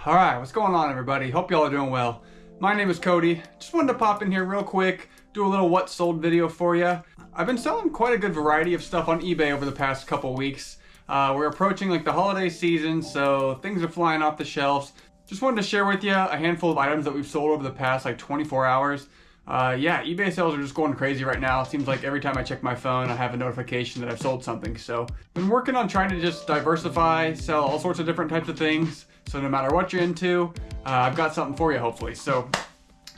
Alright, what's going on everybody? Hope y'all are doing well. My name is Cody. Just wanted to pop in here real quick, do a little what sold video for you. I've been selling quite a good variety of stuff on eBay over the past couple weeks. We're approaching like the holiday season, so things are flying off the shelves. Just wanted to share with you a handful of items that we've sold over the past like 24 hours. Yeah, eBay sales are just going crazy right now. It seems like every time I check my phone, I have a notification that I've sold something. So, been working on trying to just diversify, sell all sorts of different types of things. So no matter what you're into, I've got something for you hopefully. So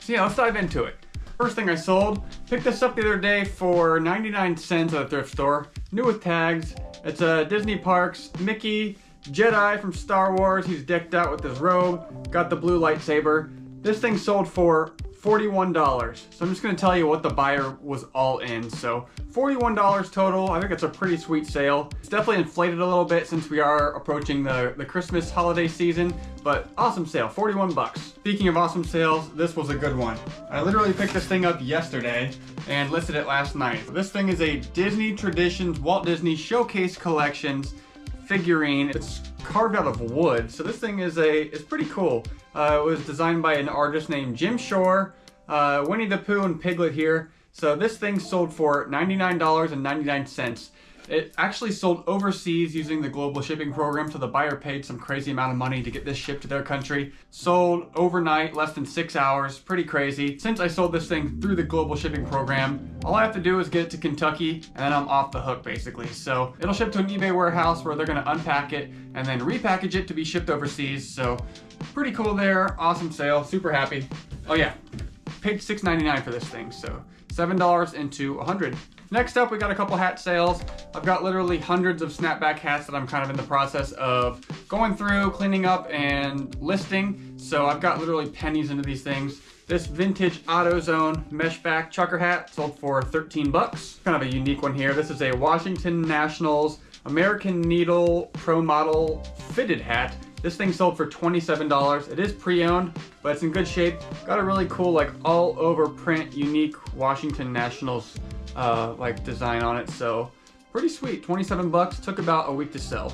yeah, let's dive into it. First thing I sold, picked this up the other day for 99 cents at a thrift store. New with tags. It's a Disney Parks Mickey Jedi from Star Wars. He's decked out with his robe, got the blue lightsaber. This thing sold for $41. So I'm just gonna tell you what the buyer was all in. So $41 total. I think it's a pretty sweet sale. It's definitely inflated a little bit since we are approaching the Christmas holiday season, but awesome sale, 41 bucks. Speaking of awesome sales, this was a good one. I literally picked this thing up yesterday and listed it last night. So this thing is a Disney Traditions Walt Disney Showcase Collections figurine. It's carved out of wood, so this thing is pretty cool. It was designed by an artist named Jim Shore. Winnie the Pooh and Piglet here. So this thing sold for $99.99. It actually sold overseas using the global shipping program, so the buyer paid some crazy amount of money to get this shipped to their country. Sold overnight, less than 6 hours, pretty crazy. Since I sold this thing through the global shipping program, all I have to do is get it to Kentucky and then I'm off the hook basically. So it'll ship to an eBay warehouse where they're gonna unpack it and then repackage it to be shipped overseas. So pretty cool there, awesome sale, super happy. Oh yeah, paid $6.99 for this thing, so $7 into 100. Next up, we got a couple hat sales. I've got literally hundreds of snapback hats that I'm kind of in the process of going through, cleaning up, and listing. So I've got literally pennies into these things. This vintage AutoZone mesh back trucker hat sold for 13 bucks. Kind of a unique one here. This is a Washington Nationals American Needle Pro Model fitted hat. This thing sold for $27. It is pre-owned, but it's in good shape. Got a really cool, like all over print, unique Washington Nationals like design on it. So pretty sweet, 27 bucks, took about a week to sell.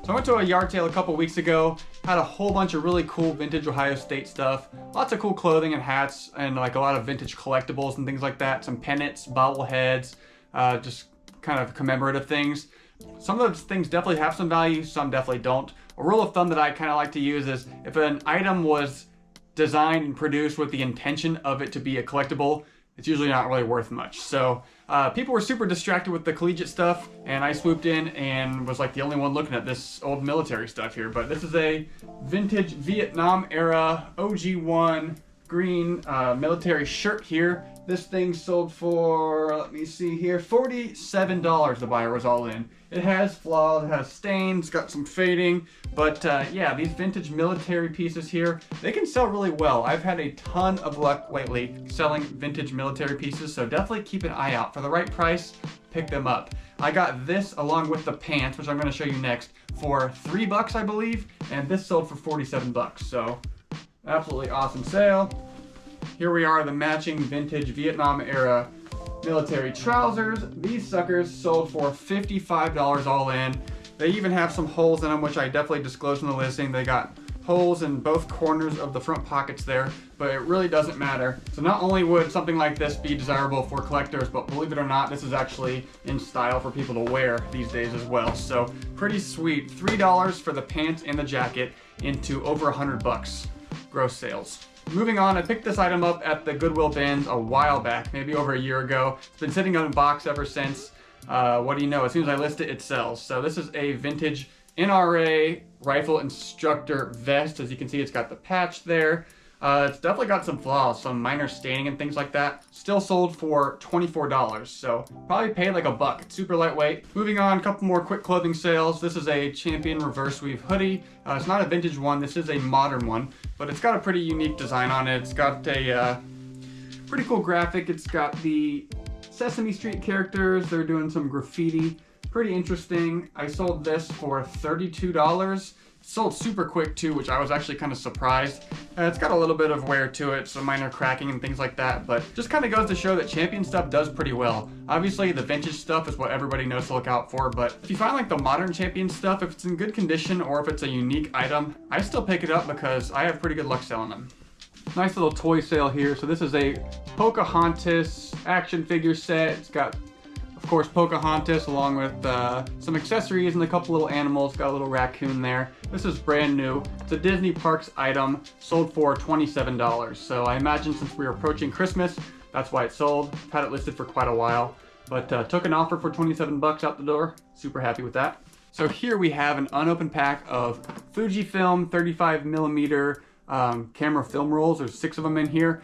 So I went to a yard sale a couple weeks ago, had a whole bunch of really cool vintage Ohio State stuff. Lots of cool clothing and hats and like a lot of vintage collectibles and things like that. Some pennants, bobbleheads, just kind of commemorative things. Some of those things definitely have some value, some definitely don't. A rule of thumb that I kind of like to use is if an item was designed and produced with the intention of it to be a collectible, it's usually not really worth much. So people were super distracted with the collegiate stuff, and I swooped in and was like the only one looking at this old military stuff here. But this is a vintage Vietnam era OG1 green military shirt here. This thing sold for, let me see here, $47 the buyer was all in. It has flaws, it has stains, got some fading, but yeah, these vintage military pieces here, they can sell really well. I've had a ton of luck lately selling vintage military pieces, so definitely keep an eye out. For the right price, pick them up. I got this along with the pants, which I'm gonna show you next, for 3 bucks, I believe, and this sold for 47 bucks, so absolutely awesome sale. Here we are, the matching vintage Vietnam era military trousers. These suckers sold for $55 all in. They even have some holes in them, which I definitely disclosed in the listing. They got holes in both corners of the front pockets there, but it really doesn't matter. So not only would something like this be desirable for collectors, but believe it or not, this is actually in style for people to wear these days as well. So pretty sweet. $3 for the pants and the jacket into over 100 bucks gross sales. Moving on, I picked this item up at the Goodwill bins a while back, maybe over a year ago. It's been sitting on a box ever since. What do you know? As soon as I list it, it sells. So this is a vintage NRA rifle instructor vest. As you can see, it's got the patch there. It's definitely got some flaws, some minor staining and things like that. Still sold for $24, so probably paid like a buck. It's super lightweight. Moving on, a couple more quick clothing sales. This is a Champion reverse weave hoodie. It's not a vintage one, this is a modern one, but it's got a pretty unique design on it. It's got a pretty cool graphic. It's got the Sesame Street characters. They're doing some graffiti. Pretty interesting. I sold this for $32. Sold super quick too, which I was actually kind of surprised. It's got a little bit of wear to it, some minor cracking and things like that, but just kind of goes to show that Champion stuff does pretty well. Obviously, the vintage stuff is what everybody knows to look out for, but if you find like the modern Champion stuff, if it's in good condition or if it's a unique item, I still pick it up because I have pretty good luck selling them. Nice little toy sale here. So this is a Pocahontas action figure set. It's got, of course, Pocahontas along with some accessories and a couple little animals. Got a little raccoon there. This is brand new. It's a Disney Parks item, sold for $27. So I imagine since we're approaching Christmas, that's why it sold. I've had it listed for quite a while, but took an offer for 27 bucks out the door. Super happy with that. So here we have an unopened pack of Fujifilm 35mm camera film rolls. There's 6 of them in here.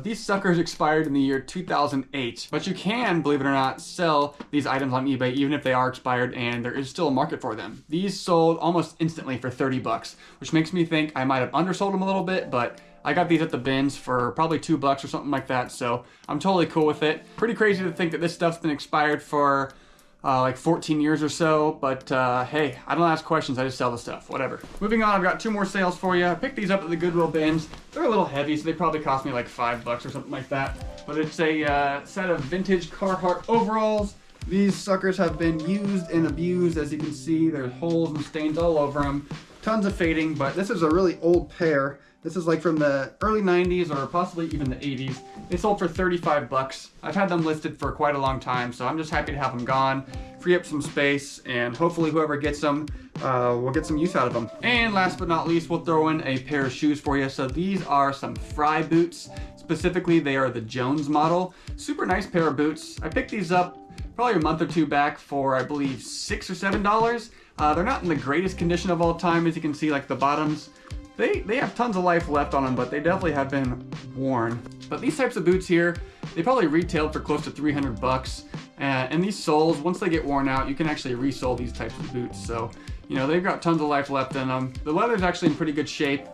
These suckers expired in the year 2008, but you can, believe it or not, sell these items on eBay even if they are expired, and there is still a market for them. These sold almost instantly for 30 bucks, which makes me think I might have undersold them a little bit, but I got these at the bins for probably $2 or something like that, so I'm totally cool with it. Pretty crazy to think that this stuff's been expired for like 14 years or so, but hey, I don't ask questions, I just sell the stuff, whatever. Moving on, I've got 2 more sales for you. I picked these up at the Goodwill bins. They're a little heavy, so they probably cost me like $5 or something like that. But it's a set of vintage Carhartt overalls. These suckers have been used and abused. As you can see, there's holes and stains all over them. Tons of fading, but this is a really old pair. This is like from the early 90s or possibly even the 80s. They sold for 35 bucks. I've had them listed for quite a long time, so I'm just happy to have them gone, free up some space, and hopefully whoever gets them will get some use out of them. And last but not least, we'll throw in a pair of shoes for you. So these are some Fry boots. Specifically, they are the Jones model. Super nice pair of boots. I picked these up probably a month or 2 back for, I believe, $6 or $7. They're not in the greatest condition of all time. As you can see, like the bottoms, they have tons of life left on them, but they definitely have been worn. But these types of boots here, they probably retailed for close to 300 bucks. And these soles, once they get worn out, you can actually resole these types of boots. So, you know, they've got tons of life left in them. The leather's actually in pretty good shape,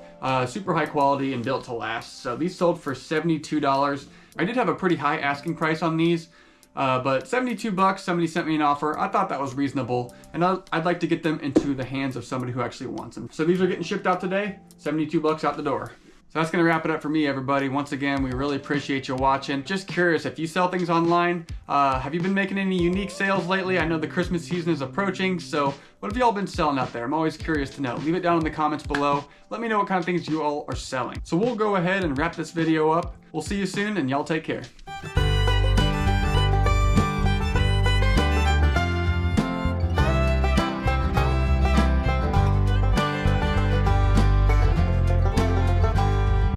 super high quality and built to last. So these sold for $72. I did have a pretty high asking price on these. But 72 bucks, somebody sent me an offer. I thought that was reasonable, and I'd like to get them into the hands of somebody who actually wants them. So these are getting shipped out today, 72 bucks out the door. So that's gonna wrap it up for me, everybody. Once again, we really appreciate you watching. Just curious, if you sell things online, have you been making any unique sales lately? I know the Christmas season is approaching, so what have y'all been selling out there? I'm always curious to know. Leave it down in the comments below. Let me know what kind of things you all are selling. So we'll go ahead and wrap this video up. We'll see you soon, and y'all take care.